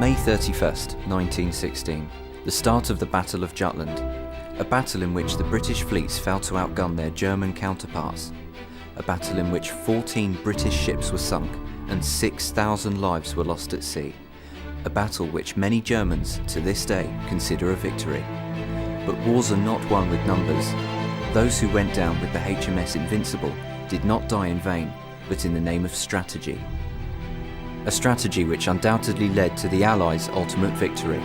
May 31st, 1916, the start of the Battle of Jutland, a battle in which the British fleets failed to outgun their German counterparts, a battle in which 14 British ships were sunk and 6,000 lives were lost at sea, a battle which many Germans to this day consider a victory. But wars are not won with numbers. Those who went down with the HMS Invincible did not die in vain, but in the name of strategy. A strategy which undoubtedly led to the Allies' ultimate victory.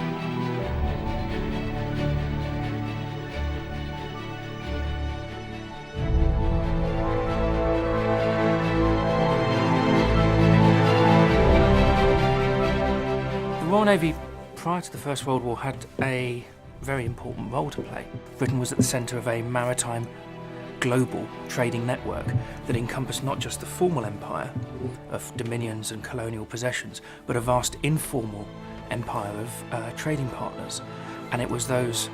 The Royal Navy, prior to the First World War, had a very important role to play. Britain was at the centre of a maritime global trading network that encompassed not just the formal empire of dominions and colonial possessions, but a vast informal empire of trading partners. And it was those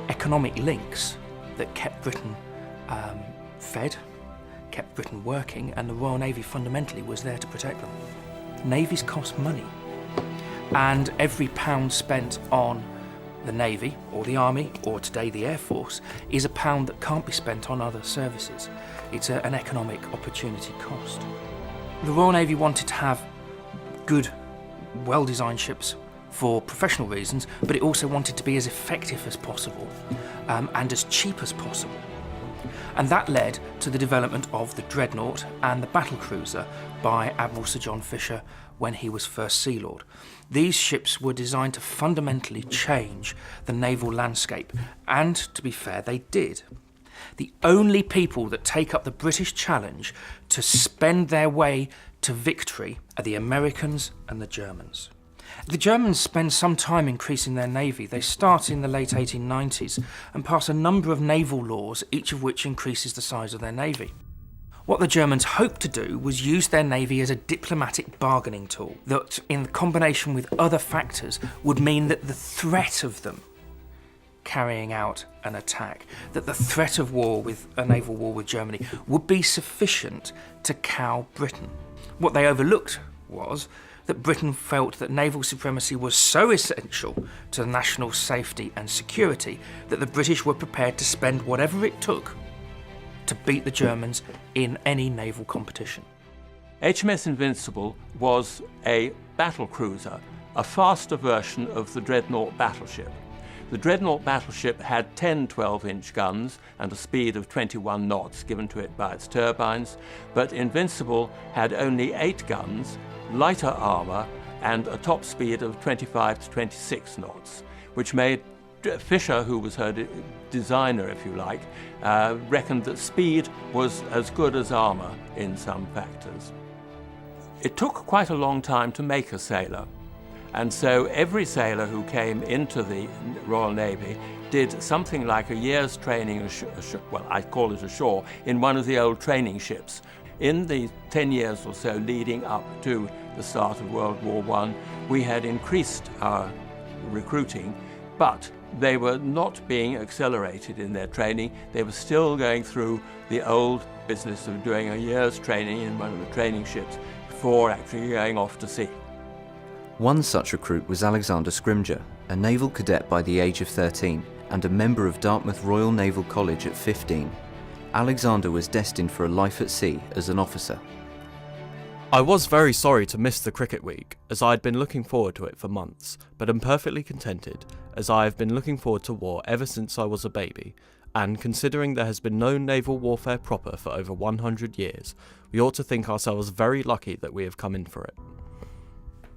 economic links that kept Britain fed, kept Britain working, and the Royal Navy fundamentally was there to protect them. Navies cost money, and every pound spent on the Navy, or the Army, or today the Air Force, is a pound that can't be spent on other services. It's an economic opportunity cost. The Royal Navy wanted to have good, well-designed ships for professional reasons, but it also wanted to be as effective as possible and as cheap as possible. And that led to the development of the Dreadnought and the battle cruiser by Admiral Sir John Fisher when he was First Sea Lord. These ships were designed to fundamentally change the naval landscape, and to be fair, they did. The only people that take up the British challenge to spend their way to victory are the Americans and the Germans. The Germans spend some time increasing their navy. They start in the late 1890s and pass a number of naval laws, each of which increases the size of their navy. What the Germans hoped to do was use their navy as a diplomatic bargaining tool that, in combination with other factors, would mean that the threat of them carrying out an attack, that the threat of war with a naval war with Germany would be sufficient to cow Britain. What they overlooked was that Britain felt that naval supremacy was so essential to national safety and security that the British were prepared to spend whatever it took to beat the Germans in any naval competition. HMS Invincible was a battle cruiser, a faster version of the Dreadnought battleship. The Dreadnought battleship had 10 12-inch guns and a speed of 21 knots given to it by its turbines, but Invincible had only 8 guns, lighter armour, and a top speed of 25 to 26 knots, which made Fisher, who was her designer, if you like, reckoned that speed was as good as armour in some factors. It took quite a long time to make a sailor, and so every sailor who came into the Royal Navy did something like a year's training, well, I call it ashore, in one of the old training ships. In the 10 years or so leading up to the start of World War I, we had increased our recruiting, but they were not being accelerated in their training. They were still going through the old business of doing a year's training in one of the training ships before actually going off to sea. One such recruit was Alexander Scrimger, a naval cadet by the age of 13 and a member of Dartmouth Royal Naval College at 15. Alexander was destined for a life at sea as an officer. I was very sorry to miss the cricket week, as I had been looking forward to it for months, but am perfectly contented, as I have been looking forward to war ever since I was a baby, and considering there has been no naval warfare proper for over 100 years, we ought to think ourselves very lucky that we have come in for it.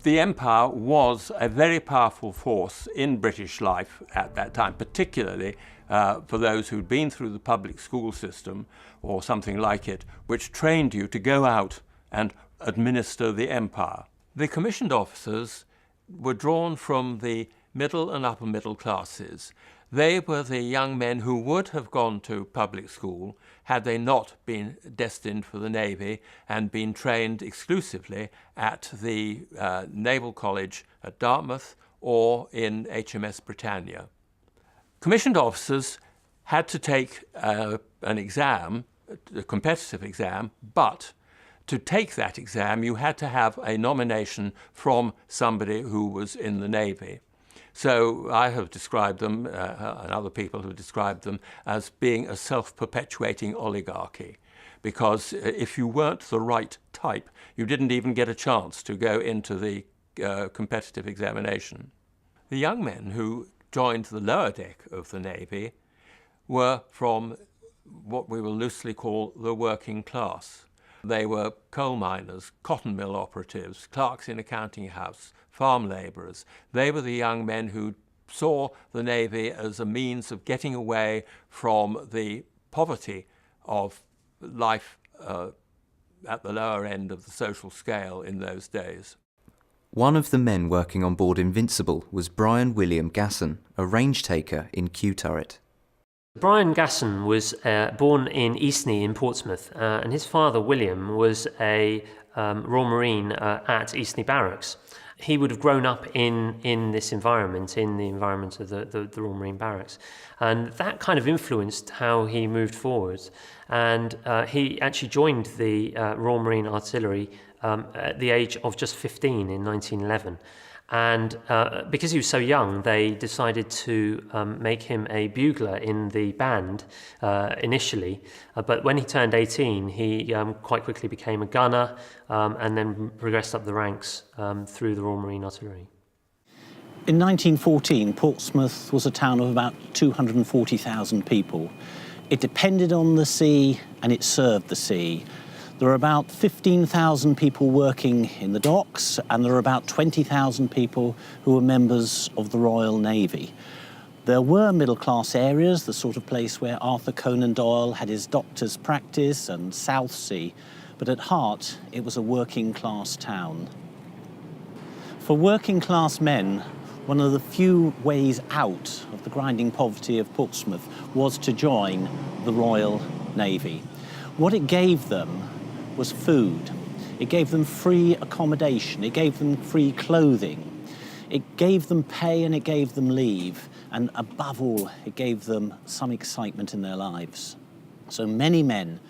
The Empire was a very powerful force in British life at that time, particularly for those who'd been through the public school system or something like it, which trained you to go out and administer the empire. The commissioned officers were drawn from the middle and upper middle classes. They were the young men who would have gone to public school had they not been destined for the Navy and been trained exclusively at the Naval College at Dartmouth or in HMS Britannia. Commissioned officers had to take an exam, a competitive exam, but to take that exam, you had to have a nomination from somebody who was in the Navy. So I have described them, and other people have described them, as being a self-perpetuating oligarchy. Because if you weren't the right type, you didn't even get a chance to go into the competitive examination. The young men who joined the lower deck of the Navy were from what we will loosely call the working class. They were coal miners, cotton mill operatives, clerks in a counting house, farm labourers. They were the young men who saw the Navy as a means of getting away from the poverty of life at the lower end of the social scale in those days. One of the men working on board Invincible was Brian William Gasson, a range taker in Kew Turret. Brian Gasson was born in Eastney in Portsmouth, and his father, William, was a Royal Marine at Eastney Barracks. He would have grown up in this environment, in the environment of the Royal Marine Barracks. And that kind of influenced how he moved forward. And he actually joined the Royal Marine Artillery at the age of just 15 in 1911. And because he was so young, they decided to make him a bugler in the band initially. But when he turned 18, he quite quickly became a gunner and then progressed up the ranks through the Royal Marine Artillery. In 1914, Portsmouth was a town of about 240,000 people. It depended on the sea and it served the sea. There were about 15,000 people working in the docks, and there were about 20,000 people who were members of the Royal Navy. There were middle-class areas, the sort of place where Arthur Conan Doyle had his doctor's practice, and Southsea, but at heart, it was a working-class town. For working-class men, one of the few ways out of the grinding poverty of Portsmouth was to join the Royal Navy. What it gave them was food. It gave them free accommodation. It gave them free clothing. It gave them pay and it gave them leave. And above all, it gave them some excitement in their lives. So many men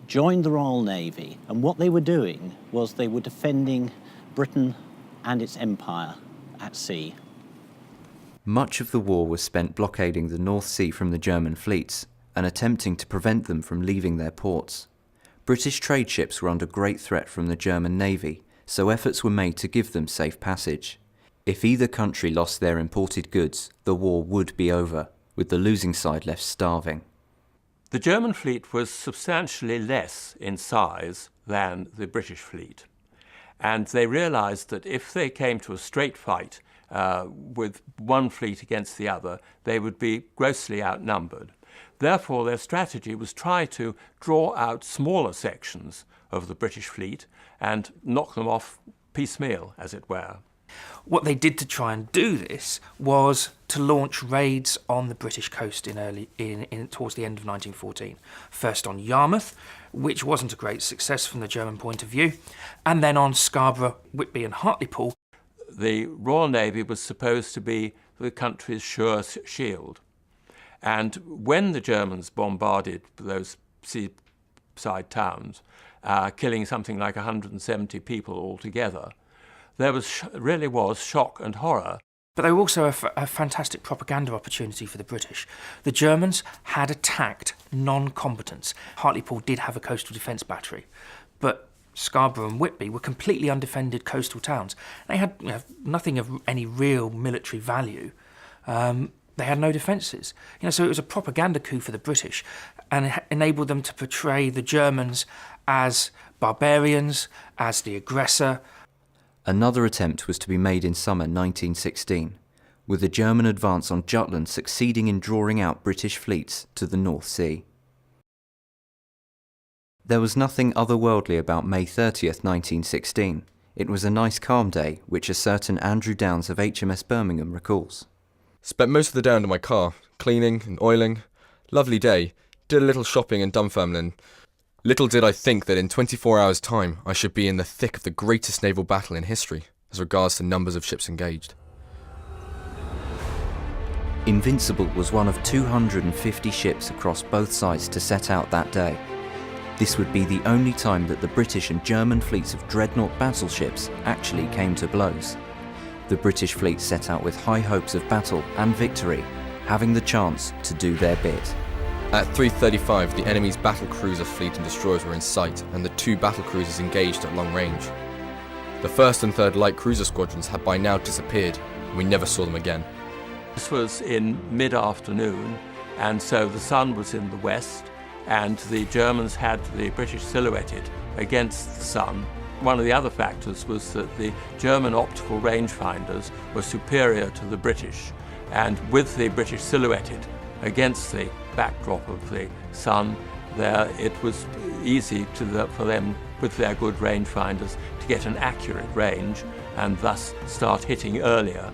joined the Royal Navy, and what they were doing was they were defending Britain and its empire at sea. Much of the war was spent blockading the North Sea from the German fleets and attempting to prevent them from leaving their ports. British trade ships were under great threat from the German Navy, so efforts were made to give them safe passage. If either country lost their imported goods, the war would be over, with the losing side left starving. The German fleet was substantially less in size than the British fleet, and they realised that if they came to a straight fight with one fleet against the other, they would be grossly outnumbered. Therefore, their strategy was try to draw out smaller sections of the British fleet and knock them off piecemeal, as it were. What they did to try and do this was to launch raids on the British coast towards the end of 1914. First on Yarmouth, which wasn't a great success from the German point of view, and then on Scarborough, Whitby and Hartlepool. The Royal Navy was supposed to be the country's sure shield. And when the Germans bombarded those seaside towns, killing something like 170 people altogether, there really was shock and horror. But they were also a fantastic propaganda opportunity for the British. The Germans had attacked non-combatants. Hartlepool did have a coastal defence battery, but Scarborough and Whitby were completely undefended coastal towns. They had nothing of any real military value. They had no defences. So it was a propaganda coup for the British, and it enabled them to portray the Germans as barbarians, as the aggressor. Another attempt was to be made in summer 1916, with the German advance on Jutland succeeding in drawing out British fleets to the North Sea. There was nothing otherworldly about May 30th, 1916. It was a nice calm day, which a certain Andrew Downs of HMS Birmingham recalls. Spent most of the day under my car, cleaning and oiling. Lovely day. Did a little shopping in Dunfermline. Little did I think that in 24 hours' time I should be in the thick of the greatest naval battle in history, as regards to numbers of ships engaged. Invincible was one of 250 ships across both sides to set out that day. This would be the only time that the British and German fleets of dreadnought battleships actually came to blows. The British fleet set out with high hopes of battle and victory, having the chance to do their bit. At 3:35, the enemy's battle cruiser fleet and destroyers were in sight, and the two battle cruisers engaged at long range. The 1st and 3rd light cruiser squadrons had by now disappeared, and we never saw them again. This was in mid-afternoon, and so the sun was in the west, and the Germans had the British silhouetted against the sun. One of the other factors was that the German optical rangefinders were superior to the British, and with the British silhouetted against the backdrop of the sun, it was easy for them, with their good rangefinders, to get an accurate range and thus start hitting earlier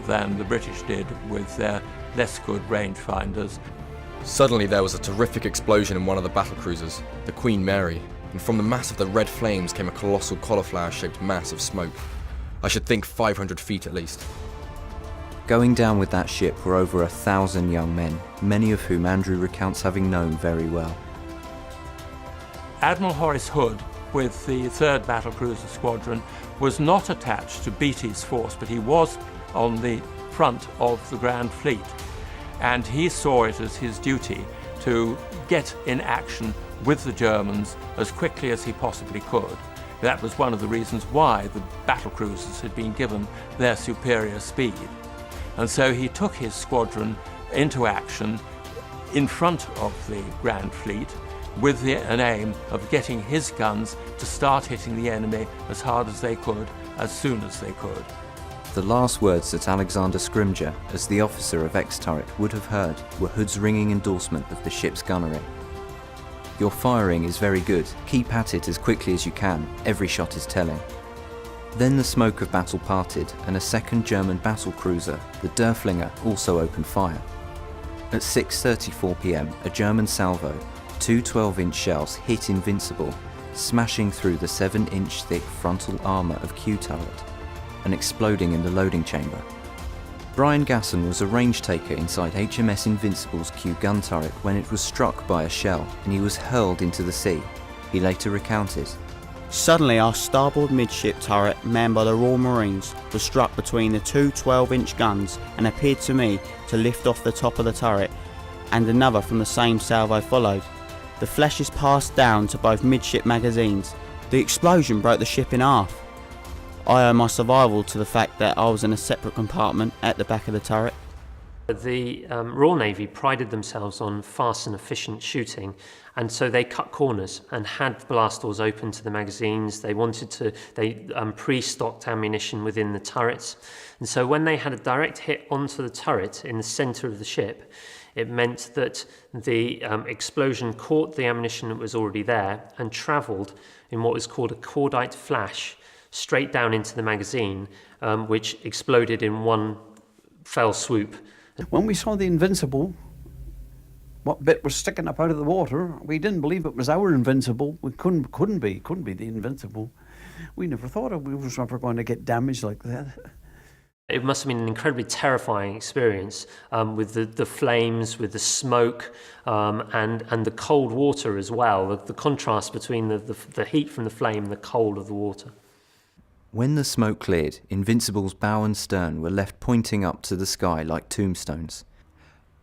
than the British did with their less good rangefinders. Suddenly there was a terrific explosion in one of the battle cruisers, the Queen Mary, and from the mass of the red flames came a colossal cauliflower-shaped mass of smoke. I should think 500 feet at least. Going down with that ship were over 1,000 young men, many of whom Andrew recounts having known very well. Admiral Horace Hood, with the 3rd Battlecruiser Squadron, was not attached to Beattie's force, but he was on the front of the Grand Fleet, and he saw it as his duty to get in action with the Germans as quickly as he possibly could. That was one of the reasons why the battlecruisers had been given their superior speed. And so he took his squadron into action in front of the Grand Fleet with an aim of getting his guns to start hitting the enemy as hard as they could, as soon as they could. The last words that Alexander Scrimger, as the officer of X-Turret, would have heard were Hood's ringing endorsement of the ship's gunnery. "Your firing is very good. Keep at it as quickly as you can. Every shot is telling." Then the smoke of battle parted, and a second German battle cruiser, the Derfflinger, also opened fire. At 6:34 p.m, a German salvo, 2 12-inch shells hit Invincible, smashing through the 7-inch thick frontal armour of Q turret and exploding in the loading chamber. Brian Gasson was a range taker inside HMS Invincible's Q gun turret when it was struck by a shell, and he was hurled into the sea. He later recounted, "Suddenly our starboard midship turret, manned by the Royal Marines, was struck between the two 12-inch guns and appeared to me to lift off the top of the turret, and another from the same salvo followed. The flashes passed down to both midship magazines. The explosion broke the ship in half. I owe my survival to the fact that I was in a separate compartment at the back of the turret." The Royal Navy prided themselves on fast and efficient shooting, and so they cut corners and had blast doors open to the magazines. They pre-stocked ammunition within the turrets, and so when they had a direct hit onto the turret in the centre of the ship, it meant that the explosion caught the ammunition that was already there and travelled in what was called a cordite flash straight down into the magazine, which exploded in one fell swoop. When we saw the Invincible, what bit was sticking up out of the water, we didn't believe it was our Invincible. We couldn't be the Invincible. We never thought we was ever going to get damaged like that. It must have been an incredibly terrifying experience, with the flames, with the smoke, and the cold water as well. The contrast between the heat from the flame and the cold of the water. When the smoke cleared, Invincible's bow and stern were left pointing up to the sky like tombstones.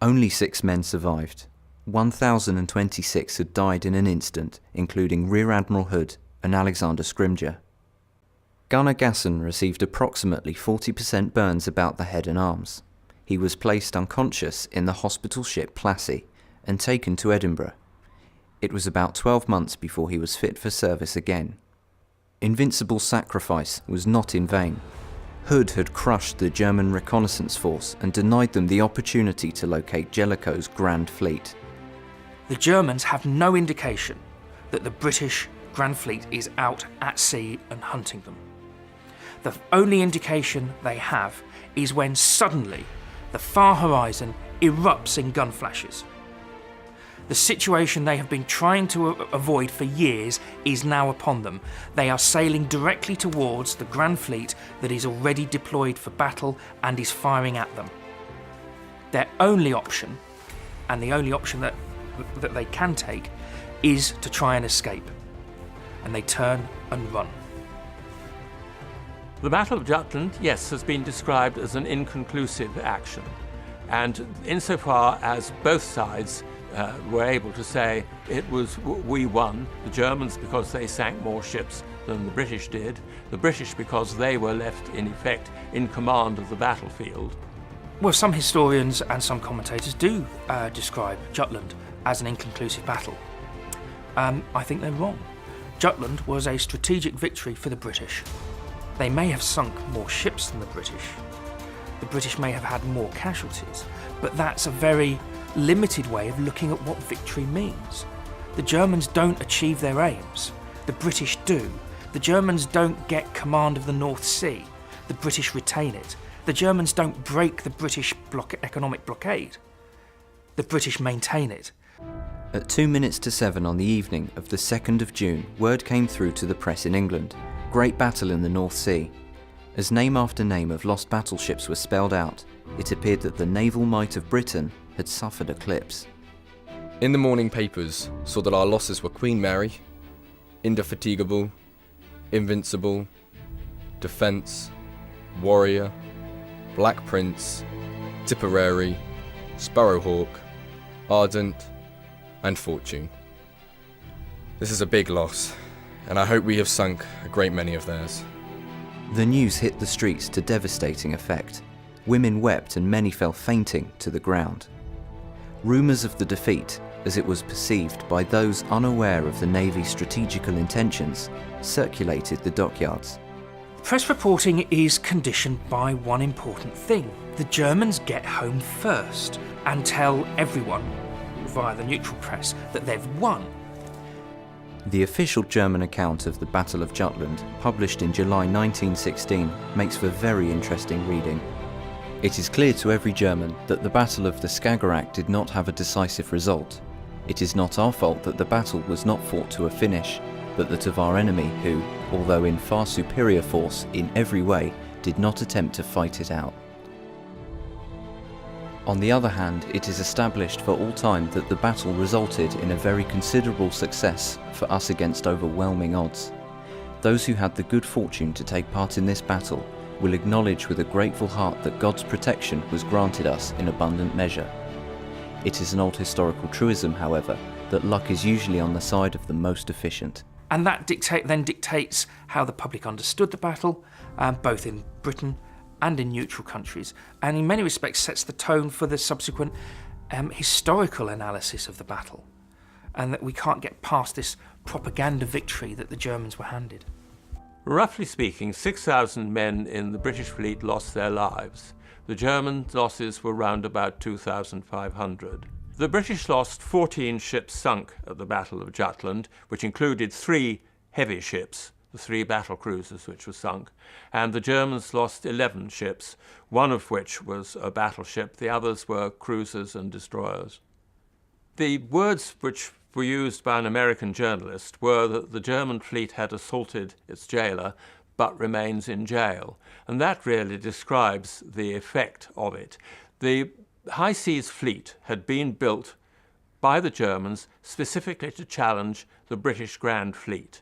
Only 6 men survived. 1,026 had died in an instant, including Rear Admiral Hood and Alexander Scrimger. Gunner Gasson received approximately 40% burns about the head and arms. He was placed unconscious in the hospital ship Plassey and taken to Edinburgh. It was about 12 months before he was fit for service again. Invincible's sacrifice was not in vain. Hood had crushed the German reconnaissance force and denied them the opportunity to locate Jellicoe's Grand Fleet. The Germans have no indication that the British Grand Fleet is out at sea and hunting them. The only indication they have is when suddenly the far horizon erupts in gun flashes. The situation they have been trying to avoid for years is now upon them. They are sailing directly towards the Grand Fleet that is already deployed for battle and is firing at them. Their only option, and the only option that they can take, is to try and escape. And they turn and run. The Battle of Jutland, yes, has been described as an inconclusive action. And insofar as both sides were able to say we won, the Germans because they sank more ships than the British did, the British because they were left in effect in command of the battlefield. Well, some historians and some commentators do describe Jutland as an inconclusive battle. I think they're wrong. Jutland was a strategic victory for the British. They may have sunk more ships than the British. The British may have had more casualties, but that's a very limited way of looking at what victory means. The Germans don't achieve their aims. The British do. The Germans don't get command of the North Sea. The British retain it. The Germans don't break the British economic blockade. The British maintain it. At 7:02 on the evening of the 2nd of June, word came through to the press in England. Great battle in the North Sea. As name after name of lost battleships were spelled out, it appeared that the naval might of Britain had suffered eclipse. In the morning papers, saw that our losses were Queen Mary, Indefatigable, Invincible, Defence, Warrior, Black Prince, Tipperary, Sparrowhawk, Ardent, and Fortune. This is a big loss, and I hope we have sunk a great many of theirs. The news hit the streets to devastating effect. Women wept and many fell fainting to the ground. Rumours of the defeat, as it was perceived by those unaware of the Navy's strategical intentions, circulated the dockyards. Press reporting is conditioned by one important thing. The Germans get home first and tell everyone, via the neutral press, that they've won. The official German account of the Battle of Jutland, published in July 1916, makes for very interesting reading. It is clear to every German that the Battle of the Skagerrak did not have a decisive result. It is not our fault that the battle was not fought to a finish, but that of our enemy who, although in far superior force in every way, did not attempt to fight it out. On the other hand, it is established for all time that the battle resulted in a very considerable success for us against overwhelming odds. Those who had the good fortune to take part in this battle will acknowledge with a grateful heart that God's protection was granted us in abundant measure. It is an old historical truism, however, that luck is usually on the side of the most efficient. And that then dictates how the public understood the battle, both in Britain and in neutral countries, and in many respects sets the tone for the subsequent historical analysis of the battle, and that we can't get past this propaganda victory that the Germans were handed. Roughly speaking, 6,000 men in the British fleet lost their lives. The German losses were round about 2,500. The British lost 14 ships sunk at the Battle of Jutland, which included 3 heavy ships, the 3 battle cruisers which were sunk, and the Germans lost 11 ships, one of which was a battleship, the others were cruisers and destroyers. The words which were used by an American journalist were that the German fleet had assaulted its jailer but remains in jail, and that really describes the effect of it. The High Seas Fleet had been built by the Germans specifically to challenge the British Grand Fleet.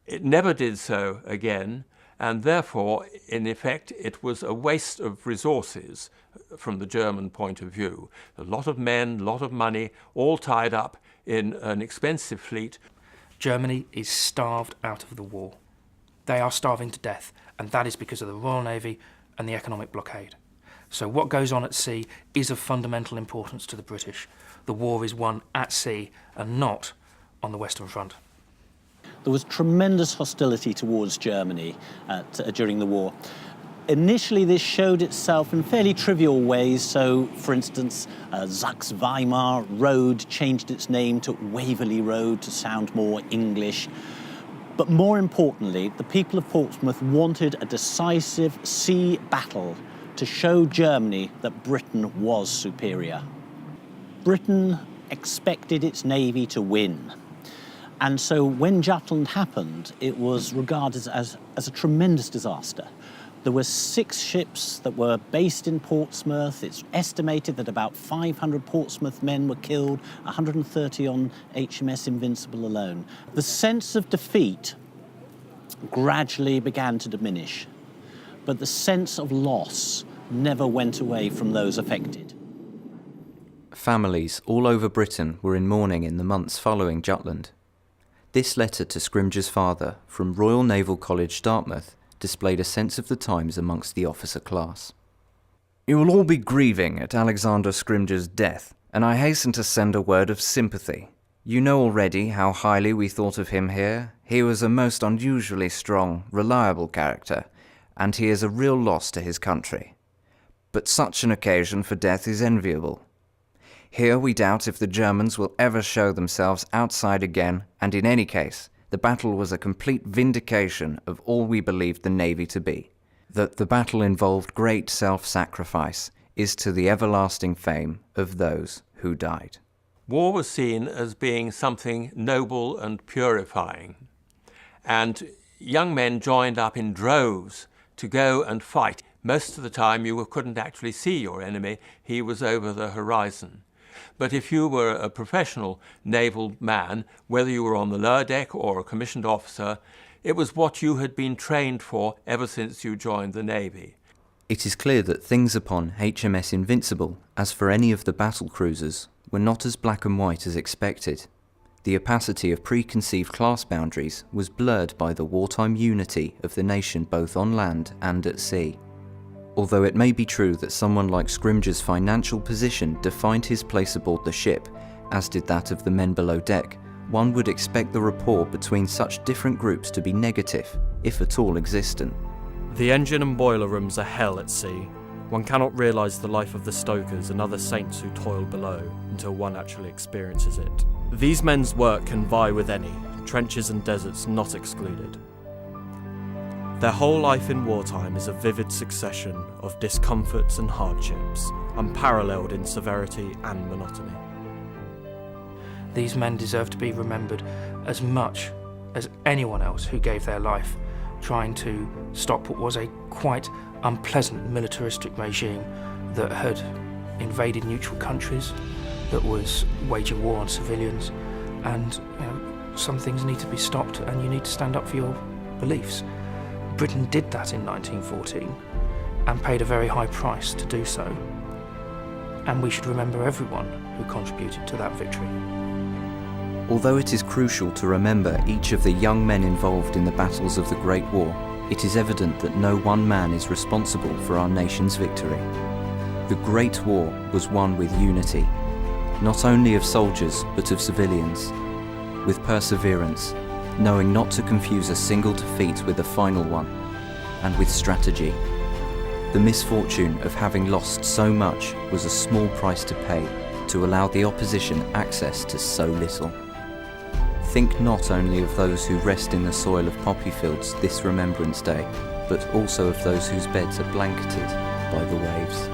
It never did so again, and therefore, in effect, it was a waste of resources from the German point of view. A lot of men, a lot of money, all tied up in an expensive fleet. Germany is starved out of the war. They are starving to death, and that is because of the Royal Navy and the economic blockade. So what goes on at sea is of fundamental importance to the British. The war is won at sea and not on the Western Front. There was tremendous hostility towards Germany during the war. Initially, this showed itself in fairly trivial ways. So, for instance, Saxe-Weimar Road changed its name to Waverley Road to sound more English. But more importantly, the people of Portsmouth wanted a decisive sea battle to show Germany that Britain was superior. Britain expected its navy to win. And so when Jutland happened, it was regarded as a tremendous disaster. There were 6 ships that were based in Portsmouth. It's estimated that about 500 Portsmouth men were killed, 130 on HMS Invincible alone. The sense of defeat gradually began to diminish, but the sense of loss never went away from those affected. Families all over Britain were in mourning in the months following Jutland. This letter to Scrimgeour's father from Royal Naval College, Dartmouth, displayed a sense of the times amongst the officer class. You will all be grieving at Alexander Scrimgeour's death, and I hasten to send a word of sympathy. You know already how highly we thought of him here. He was a most unusually strong, reliable character, and he is a real loss to his country. But such an occasion for death is enviable. Here we doubt if the Germans will ever show themselves outside again, and in any case, the battle was a complete vindication of all we believed the Navy to be. That the battle involved great self-sacrifice is to the everlasting fame of those who died. War was seen as being something noble and purifying, and young men joined up in droves to go and fight. Most of the time you couldn't actually see your enemy, he was over the horizon. But if you were a professional naval man, whether you were on the lower deck or a commissioned officer, it was what you had been trained for ever since you joined the Navy. It is clear that things upon HMS Invincible, as for any of the battle cruisers, were not as black and white as expected. The opacity of preconceived class boundaries was blurred by the wartime unity of the nation both on land and at sea. Although it may be true that someone like Scrimgeour's financial position defined his place aboard the ship, as did that of the men below deck, one would expect the rapport between such different groups to be negative, if at all existent. The engine and boiler rooms are hell at sea. One cannot realise the life of the stokers and other saints who toil below until one actually experiences it. These men's work can vie with any, trenches and deserts not excluded. Their whole life in wartime is a vivid succession of discomforts and hardships, unparalleled in severity and monotony. These men deserve to be remembered as much as anyone else who gave their life trying to stop what was a quite unpleasant militaristic regime that had invaded neutral countries, that was waging war on civilians, and some things need to be stopped and you need to stand up for your beliefs. Britain did that in 1914 and paid a very high price to do so, and we should remember everyone who contributed to that victory. Although it is crucial to remember each of the young men involved in the battles of the Great War, it is evident that no one man is responsible for our nation's victory. The Great War was won with unity, not only of soldiers but of civilians, with perseverance, knowing not to confuse a single defeat with a final one, and with strategy. The misfortune of having lost so much was a small price to pay to allow the opposition access to so little. Think not only of those who rest in the soil of poppy fields this Remembrance Day, but also of those whose beds are blanketed by the waves.